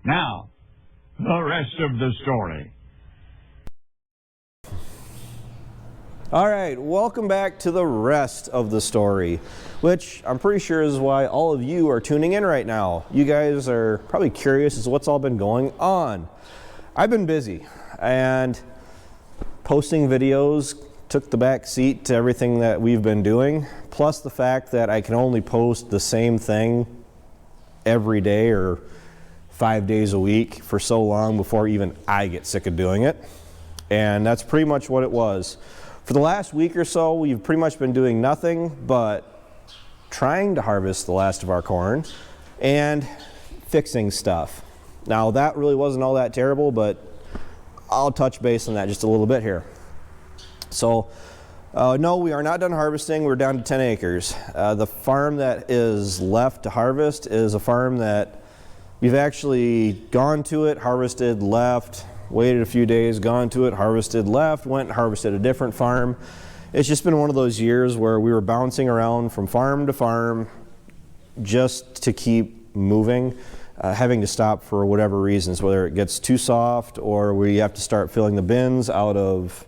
Now, the rest of the story. All right, welcome back to the rest of the story, which I'm pretty sure is why all of you are tuning in right now. You guys are probably curious as to what's all been going on. I've been busy, and posting videos took the back seat to everything that we've been doing, plus the fact that I can only post the same thing every day or 5 days a week for so long before even I get sick of doing it. And that's pretty much what it was. For the last week or so, we've pretty much been doing nothing but trying to harvest the last of our corn and fixing stuff. Now, that really wasn't all that terrible, but I'll touch base on that just a little bit here. So, no, we are not done harvesting. We're down to 10 acres. The farm that is left to harvest is a farm that we've actually gone to it, harvested, left, waited a few days, gone to it, harvested, left, went and harvested a different farm. It's just been one of those years where we were bouncing around from farm to farm just to keep moving, having to stop for whatever reasons, whether it gets too soft or we have to start filling the bins out of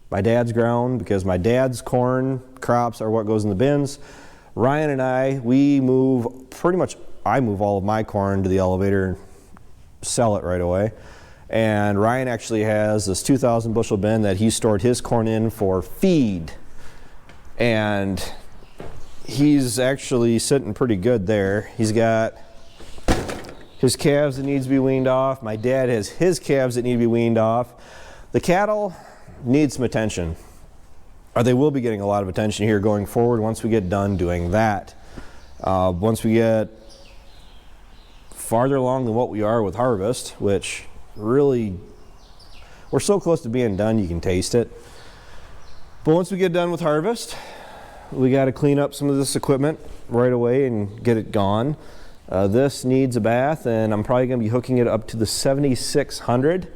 my dad's ground because my dad's corn crops are what goes in the bins. Ryan and I, we move pretty much, I move all of my corn to the elevator and sell it right away. And Ryan actually has this 2,000 bushel bin that he stored his corn in for feed. And he's actually sitting pretty good there. He's got his calves that needs to be weaned off. My dad has his calves that need to be weaned off. The cattle need some attention. Or they will be getting a lot of attention here going forward once we get done doing that. Once we get farther along than what we are with harvest, which really, we're so close to being done you can taste it. But once we get done with harvest, we got to clean up some of this equipment right away and get it gone. This needs a bath, and I'm probably going to be hooking it up to the 7600.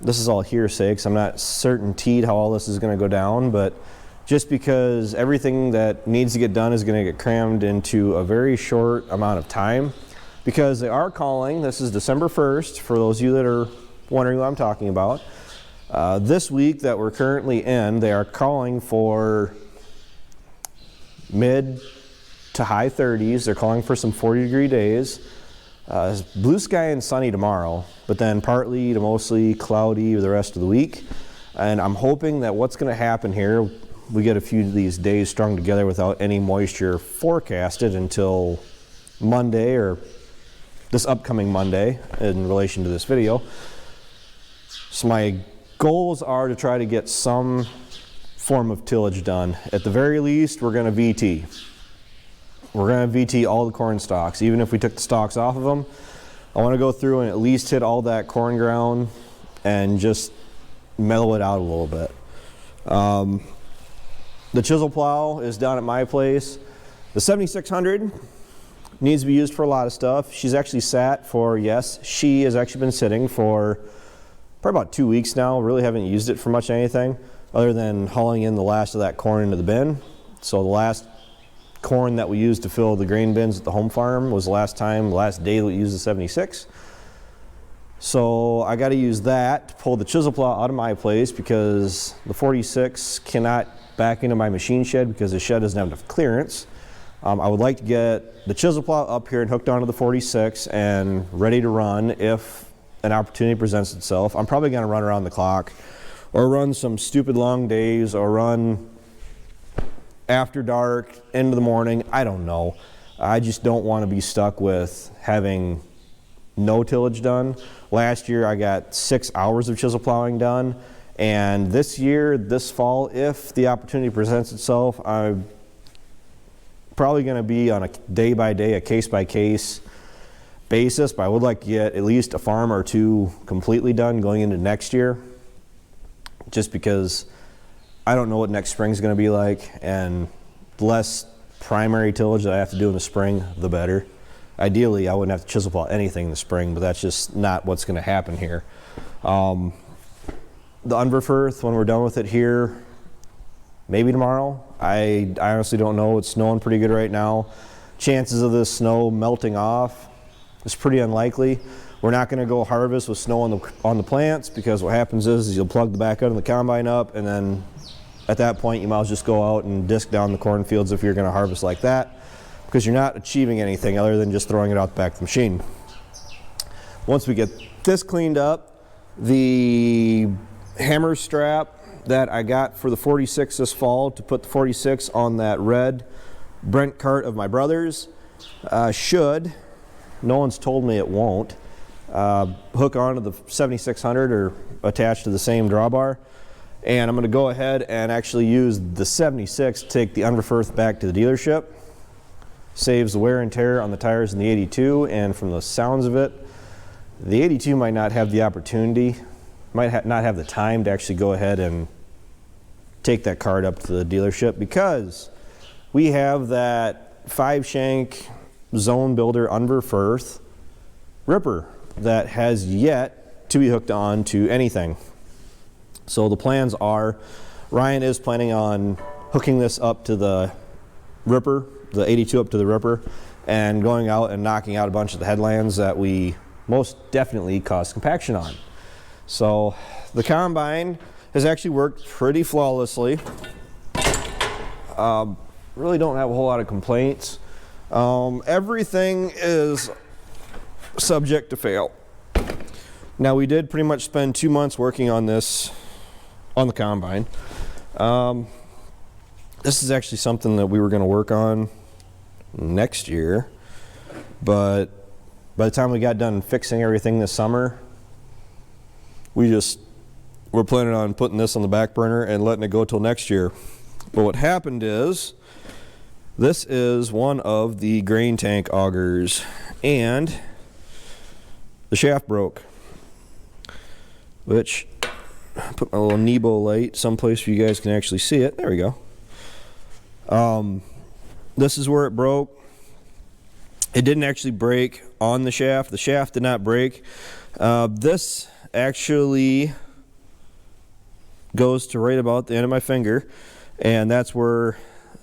This is all hearsay because I'm not certainteed how all this is going to go down, but just because everything that needs to get done is going to get crammed into a very short amount of time. Because they are calling, this is December 1st, for those of you that are wondering what I'm talking about. This week that we're currently in, they are calling for mid to high 30s. They're calling for some 40-degree days. Blue sky and sunny tomorrow, but then partly to mostly cloudy the rest of the week. And I'm hoping that what's going to happen here, we get a few of these days strung together without any moisture forecasted until Monday or this upcoming Monday in relation to this video. So my goals are to try to get some form of tillage done. At the very least, we're going to VT. We're going to VT all the corn stalks. Even if we took the stalks off of them, I want to go through and at least hit all that corn ground and just mellow it out a little bit. The chisel plow is down at my place. The 7600 needs to be used for a lot of stuff. She's actually sat for, yes, she has actually been sitting for probably about 2 weeks now. Really haven't used it for much anything other than hauling in the last of that corn into the bin. So the last corn that we used to fill the grain bins at the home farm was the last day that we used the 76. So I got to use that to pull the chisel plow out of my place because the 46 cannot back into my machine shed because the shed doesn't have enough clearance. I would like to get the chisel plow up here and hooked onto the 46 and ready to run if an opportunity presents itself. I'm probably going to run around the clock or run some stupid long days or run after dark into the morning. I don't know. I just don't want to be stuck with having no tillage done. Last year I got 6 hours of chisel plowing done, and this year, this fall, if the opportunity presents itself, I'm probably going to be on a day-by-day, a case-by-case basis, but I would like to get at least a farm or two completely done going into next year, just because I don't know what next spring is going to be like, and the less primary tillage that I have to do in the spring, the better. Ideally, I wouldn't have to chisel plow anything in the spring, but that's just not what's going to happen here. The underfirth, when we're done with it here, maybe tomorrow. I honestly don't know. It's snowing pretty good right now. Chances of this snow melting off is pretty unlikely. We're not going to go harvest with snow on the plants, because what happens is you'll plug the back end of the combine up, and then at that point you might as well just go out and disc down the cornfields if you're going to harvest like that, because you're not achieving anything other than just throwing it out the back of the machine. Once we get this cleaned up, the hammer strap that I got for the 46 this fall to put the 46 on that red Brent cart of my brother's should, no one's told me it won't, hook onto the 7600 or attach to the same drawbar. And I'm going to go ahead and actually use the 76 to take the underfirth back to the dealership. Saves the wear and tear on the tires in the 82, and from the sounds of it, the 82 might not have the opportunity, might not have the time to actually go ahead and take that cart up to the dealership, because we have that 5-shank zone builder underfirth ripper that has yet to be hooked on to anything. So the plans are, Ryan is planning on hooking this up to the ripper, the 82 up to the ripper, and going out and knocking out a bunch of the headlands that we most definitely caused compaction on. So the combine has actually worked pretty flawlessly. Really don't have a whole lot of complaints. Everything is subject to fail. Now, we did pretty much spend 2 months working on this, on the combine. This is actually something that we were going to work on next year, but by the time we got done fixing everything this summer, we're planning on putting this on the back burner and letting it go till next year. But what happened is, this is one of the grain tank augers, and the shaft broke, which, put my little Nebo light someplace where you guys can actually see it. There we go. This is where it broke. It didn't actually break on the shaft. The shaft did not break. This actually goes to right about the end of my finger, and that's where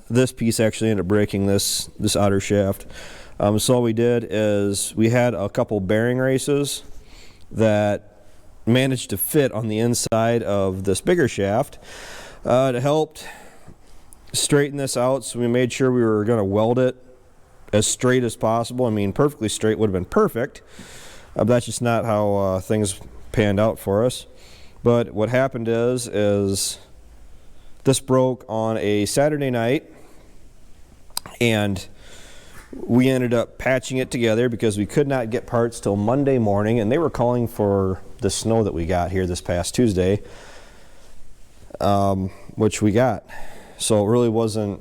this piece actually ended up breaking, this outer shaft. So what we did is we had a couple bearing races that managed to fit on the inside of this bigger shaft. It helped straighten this out, so we made sure we were going to weld it as straight as possible. I mean, perfectly straight would have been perfect, but that's just not how things panned out for us. But what happened is this broke on a Saturday night, and we ended up patching it together because we could not get parts till Monday morning, and they were calling for the snow that we got here this past Tuesday, which we got. So it really wasn't,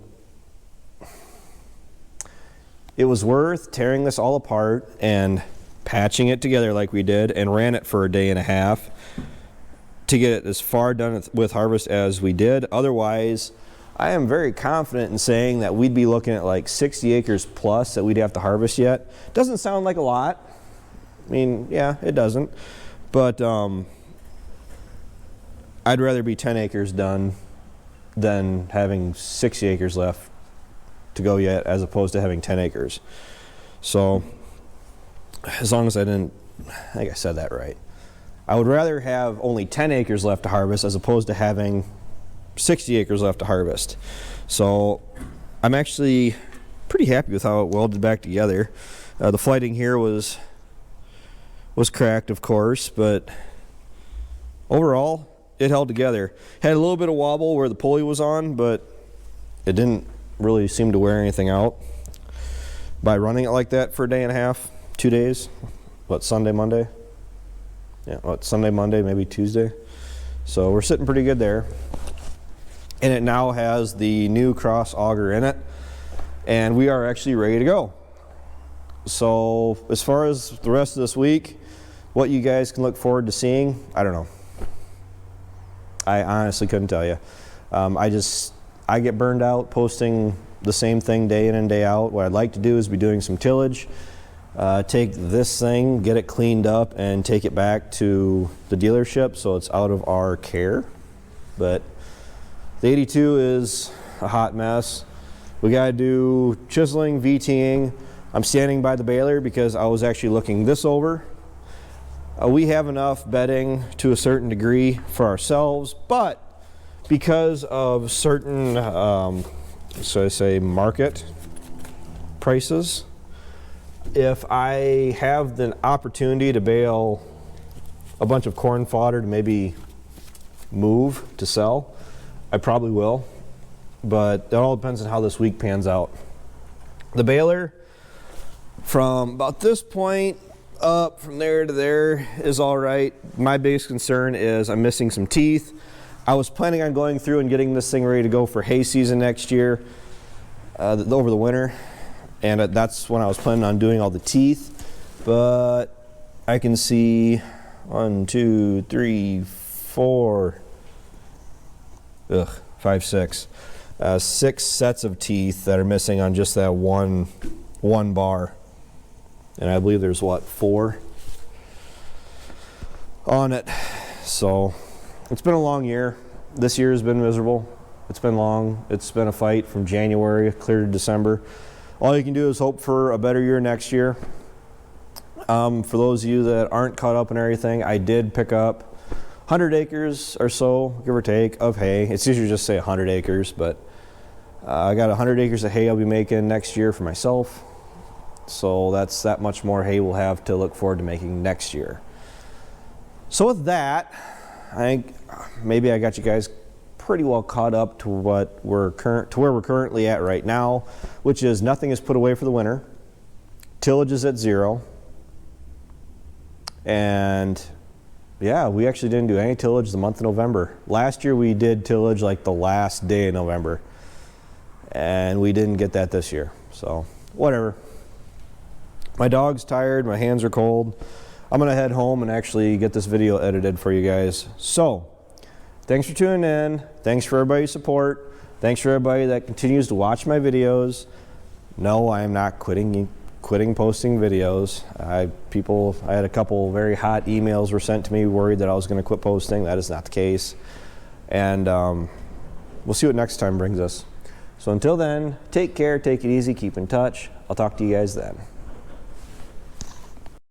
it was worth tearing this all apart and patching it together like we did, and ran it for a day and a half to get it as far done with harvest as we did. Otherwise, I am very confident in saying that we'd be looking at like 60 acres plus that we'd have to harvest yet. Doesn't sound like a lot. I mean, yeah, it doesn't. But I'd rather be 10 acres done than having 60 acres left to go yet, as opposed to having 10 acres. So as long as I think I said that right. I would rather have only 10 acres left to harvest as opposed to having 60 acres left to harvest. So I'm actually pretty happy with how it welded back together. The flighting here was cracked, of course, but overall it held together. Had a little bit of wobble where the pulley was on, but it didn't really seem to wear anything out by running it like that for a day and a half, 2 days. What, Sunday, Monday? Yeah, what, Sunday, Monday, maybe Tuesday. So we're sitting pretty good there. And it now has the new cross auger in it, and we are actually ready to go. So as far as the rest of this week, what you guys can look forward to seeing, I don't know. I honestly couldn't tell you. I get burned out posting the same thing day in and day out. What I'd like to do is be doing some tillage, take this thing, get it cleaned up, and take it back to the dealership so it's out of our care. But the 82 is a hot mess. We gotta do chiseling, VTing, I'm standing by the baler because I was actually looking this over. We have enough bedding to a certain degree for ourselves, but because of certain, so I say market prices, if I have the opportunity to bale a bunch of corn fodder to maybe move to sell, I probably will, but it all depends on how this week pans out. The baler from about this point up from there to there is all right. My biggest concern is I'm missing some teeth. I was planning on going through and getting this thing ready to go for hay season next year, over the winter, and that's when I was planning on doing all the teeth, but I can see 1, 2, 3, 4, 5, 6. 6 sets of teeth that are missing on just that one bar. And I believe there's what, 4 on it. So it's been a long year. This year has been miserable. It's been long. It's been a fight from January clear to December. All you can do is hope for a better year next year. For those of you that aren't caught up in everything, I did pick up 100 acres or so, give or take, of hay. It's easier to just say 100 acres, but I got 100 acres of hay I'll be making next year for myself. So that's that much more hay we'll have to look forward to making next year. So with that, I think maybe I got you guys pretty well caught up to where we're currently at right now, which is nothing is put away for the winter. Tillage is at 0. And yeah, we actually didn't do any tillage the month of November. Last year we did tillage like the last day of November, and we didn't get that this year. So whatever. My dog's tired, my hands are cold. I'm gonna head home and actually get this video edited for you guys. So thanks for tuning in. Thanks for everybody's support. Thanks for everybody that continues to watch my videos. No, I am not quitting posting videos. I had a couple very hot emails were sent to me worried that I was going to quit posting. That is not the case. And we'll see what next time brings us. So until then, take care, take it easy, keep in touch. I'll talk to you guys then.